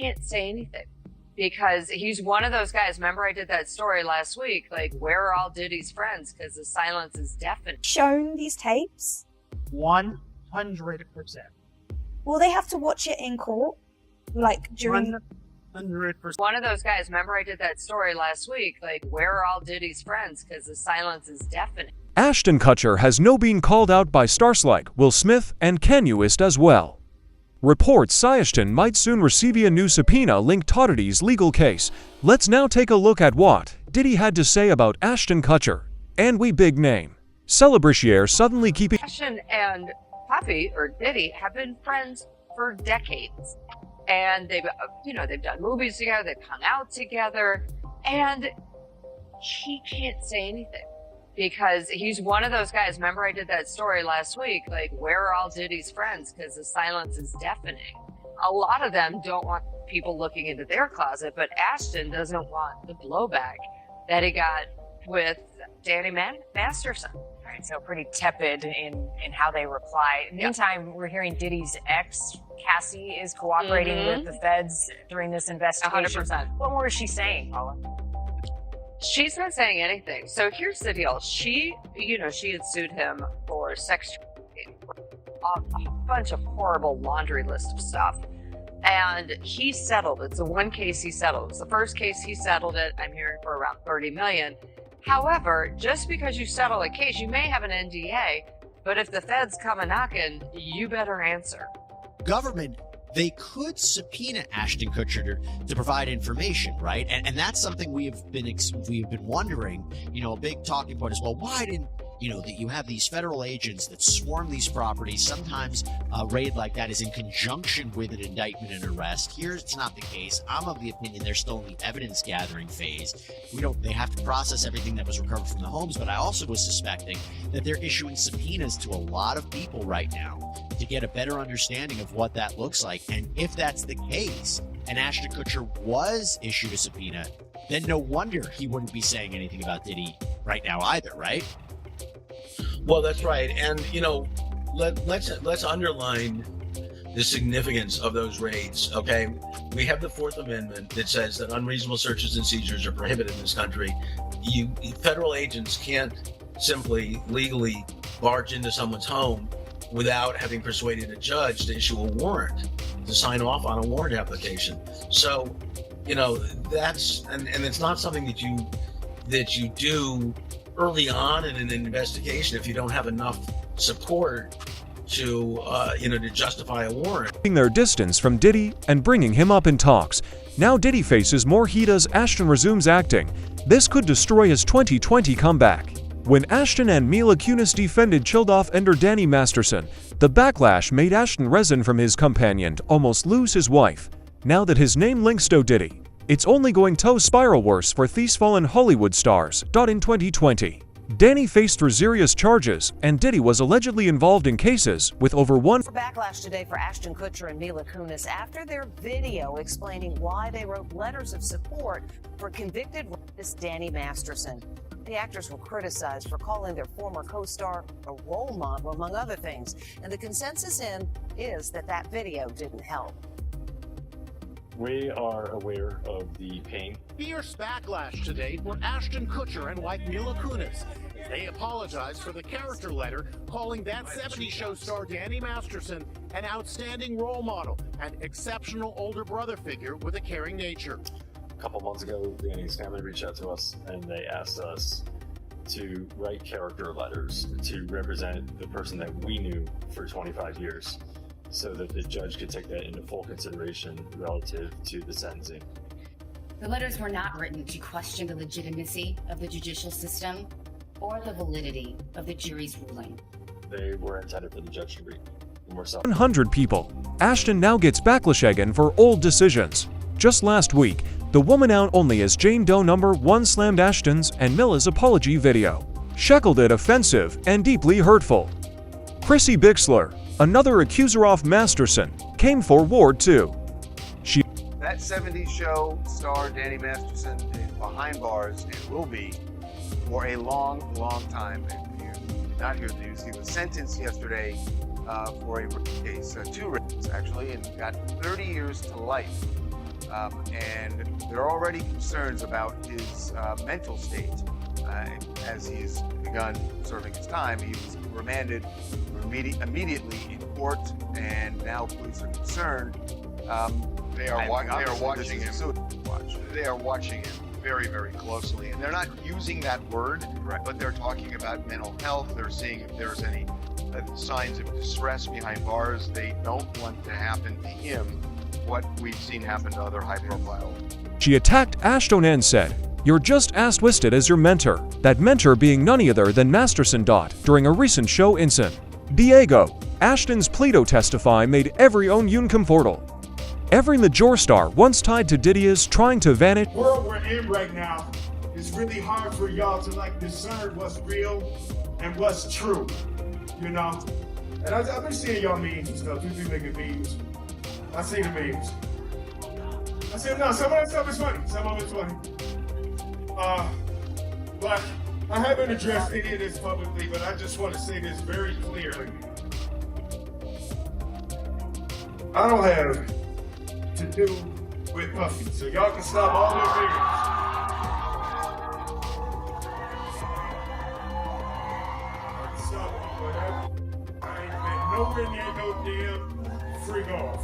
can't say anything because he's one of those guys. Remember I did that story last week, like, where are all Diddy's friends? Because the silence is deafening. Shown these tapes? 100%. Will they have to watch it in court? Like, during... 100%. One of those guys, remember I did that story last week, like, where are all Diddy's friends? Because the silence is deafening. Ashton Kutcher has no been called out by stars like Will Smith and Kanye West as well. Reports Ashton might soon receive a new subpoena linked to Diddy's legal case. Let's now take a look at what Diddy had to say about Ashton Kutcher. And we big name. Celebritiaire suddenly keeping... Ashton and Puffy, or Diddy, have been friends for decades. And they've done movies together, they've hung out together, and he can't say anything because he's one of those guys. Remember I did that story last week, like, where are all Diddy's friends? Because the silence is deafening. A lot of them don't want people looking into their closet, but Ashton doesn't want the blowback that he got with Danny Masterson. Right, so pretty tepid in how they reply. Meantime, we're hearing Diddy's ex, Cassie, is cooperating with the feds during this investigation. 100%. What more is she saying, Paula? She's not saying anything. So here's the deal. She had sued him for sex trafficking, a bunch of horrible laundry list of stuff. And he settled. It's the one case he settled. It's the first case he settled it. I'm hearing for around $30 million. However, just because you settle a case, you may have an NDA, but if the feds come a knocking, you better answer. Government, they could subpoena Ashton Kutcher to provide information, right? And that's something we've been wondering. A big talking point is, well, why didn't that you have these federal agents that swarm these properties? Sometimes a raid like that is in conjunction with an indictment and arrest. Here, it's not the case. I'm of the opinion they're still in the evidence gathering phase. They have to process everything that was recovered from the homes, but I also was suspecting that they're issuing subpoenas to a lot of people right now to get a better understanding of what that looks like. And if that's the case, and Ashton Kutcher was issued a subpoena, then no wonder he wouldn't be saying anything about Diddy right now either, right? Well, that's right. And, let's underline the significance of those raids, okay? We have the Fourth Amendment that says that unreasonable searches and seizures are prohibited in this country. Federal agents can't simply legally barge into someone's home without having persuaded a judge to issue a warrant, to sign off on a warrant application. So, that's, and it's not something that you do early on in an investigation if you don't have enough support to justify a warrant. Their distance from Diddy and bringing him up in talks. Now Diddy faces more heat as Ashton resumes acting. This could destroy his 2020 comeback. When Ashton and Mila Kunis defended chilled-off ender Danny Masterson, the backlash made Ashton resign from his companion to almost lose his wife. Now that his name links to Diddy, it's only going to spiral worse for these fallen Hollywood stars. In 2020, Danny faced serious charges, and Diddy was allegedly involved in cases with over one. Backlash today for Ashton Kutcher and Mila Kunis after their video explaining why they wrote letters of support for convicted rapist Danny Masterson. The actors were criticized for calling their former co-star a role model, among other things. And the consensus is that video didn't help. We are aware of the pain. Fierce backlash today for Ashton Kutcher and wife Mila Kunis. They apologized for the character letter, calling that 70s show star Danny Masterson an outstanding role model and exceptional older brother figure with a caring nature. A couple months ago, Danny's family reached out to us and they asked us to write character letters to represent the person that we knew for 25 years. So that the judge could take that into full consideration relative to the sentencing. The letters were not written to question the legitimacy of the judicial system or the validity of the jury's ruling. They were intended for the judge to read. 100 people. Ashton now gets backlash again for old decisions. Just last week, the woman out only as Jane Doe #1 slammed Ashton's and Mila's apology video, shackled it offensive and deeply hurtful. Chrissy Bixler, another accuser of Masterson, came forward too. That 70s show star Danny Masterson is behind bars and will be for a long, long time. If you did not hear the news, he was sentenced yesterday for a rape case, 2 rapes actually, and got 30 years to life. And there are already concerns about his mental state. As he's begun serving his time, he was remanded immediately in court, and now police are concerned. They are watching him. They are watching him very, very closely, and they're not using that word, but they're talking about mental health. They're seeing if there's any signs of distress behind bars. They don't want to happen to him what we've seen happen to other high-profile. She attacked Ashton and said, "You're just as twisted as your mentor," that mentor being none other than Masterson. During a recent show incident, Diego, Ashton's Pleto testify made every own uncomfortable. Every major star once tied to Diddy is trying to vanish. The world we're in right now, it's really hard for y'all to discern what's real and what's true, And I've been seeing y'all memes and stuff. You've been making memes. I see the memes. I said, no, some of that stuff is funny. Some of it's funny. But I haven't addressed any of this publicly, but I just want to say this very clearly. I don't have to do with Puffy, so y'all can stop all their videos. Stop whatever. I ain't been nowhere near no damn freak off.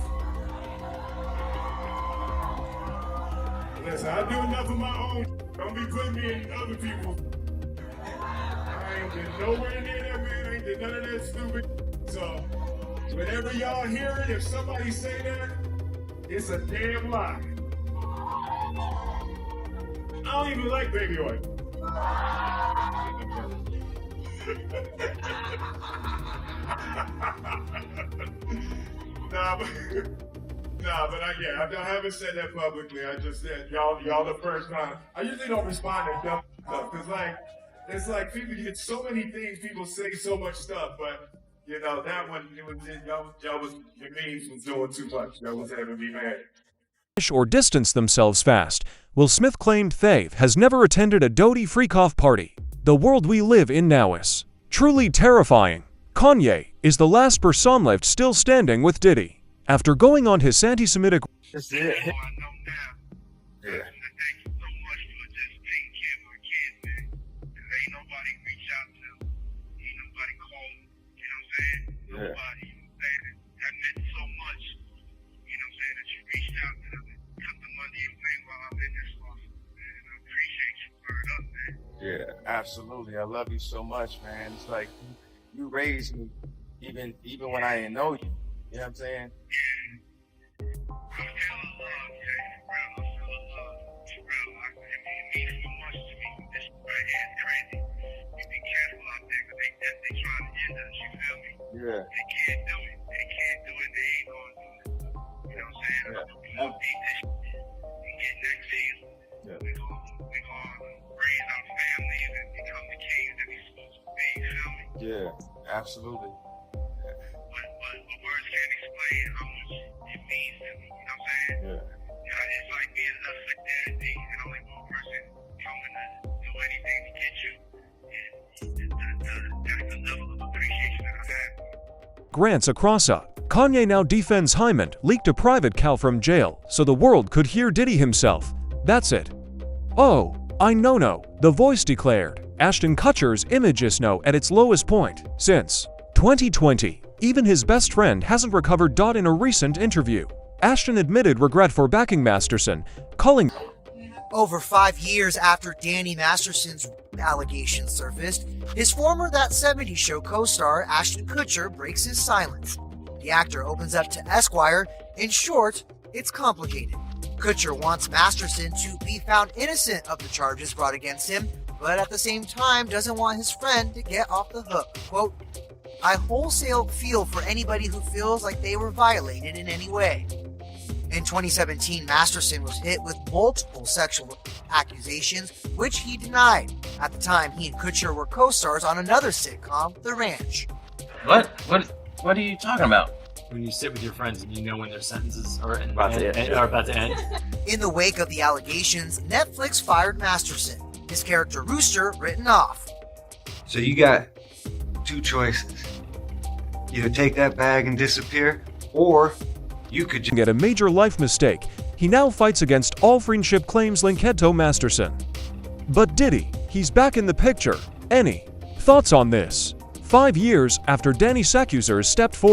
Listen, I do enough of my own. Don't be putting me in other people's. I ain't been nowhere near that man. I ain't did none of that stupid. So, whenever y'all hear it, if somebody say that, it's a damn lie. I don't even like baby oil. But I haven't said that publicly. I just said y'all the first time. I usually don't respond to dumb stuff because it's like people get so many things. People say so much stuff, but that one your memes was doing too much. That was having me mad. Or distance themselves fast. Will Smith claimed Thave has never attended a Diddy freak-off party. The world we live in now is truly terrifying. Kanye is the last person left still standing with Diddy. After going on his anti-Semitic... That's it. Yeah. Yeah, absolutely. I love you so much, man. It's like you raised me, even when I didn't know you. You know what I'm saying? Yeah. They can't do it. They ain't gonna do it. You know what I'm saying? Yeah. We'll beat this and get next season. Yeah. We're gonna raise our families and become the kings that we're supposed to be. You feel me? Yeah, absolutely. But words can't explain how much it means to me. You know what I'm saying? Yeah. It's like being left for dead and only one person coming to do anything to get you. That's the level of appreciation that I have. Grants across Kanye now defends Hyman leaked a private call from jail so the world could hear Diddy himself. That's it. Oh, I know. The Voice declared. Ashton Kutcher's image is now at its lowest point since 2020. Even his best friend hasn't recovered. In a recent interview, Ashton admitted regret for backing Masterson, calling Over 5 years after Danny Masterson's allegations surfaced, his former That 70s Show co-star Ashton Kutcher breaks his silence. The actor opens up to Esquire. In short, it's complicated. Kutcher wants Masterson to be found innocent of the charges brought against him, but at the same time doesn't want his friend to get off the hook. Quote, I wholesale feel for anybody who feels like they were violated in any way. In 2017, Masterson was hit with multiple sexual accusations, which he denied. At the time, he and Kutcher were co-stars on another sitcom, The Ranch. What are you talking about? When you sit with your friends and you know when their sentences are about to end. In the wake of the allegations, Netflix fired Masterson, his character Rooster written off. So you got two choices. Either take that bag and disappear, or you could get a major life mistake. He now fights against all friendship claims linked Masterson. But Diddy, he's back in the picture. Any thoughts on this? 5 years after Danny's accusers stepped forward.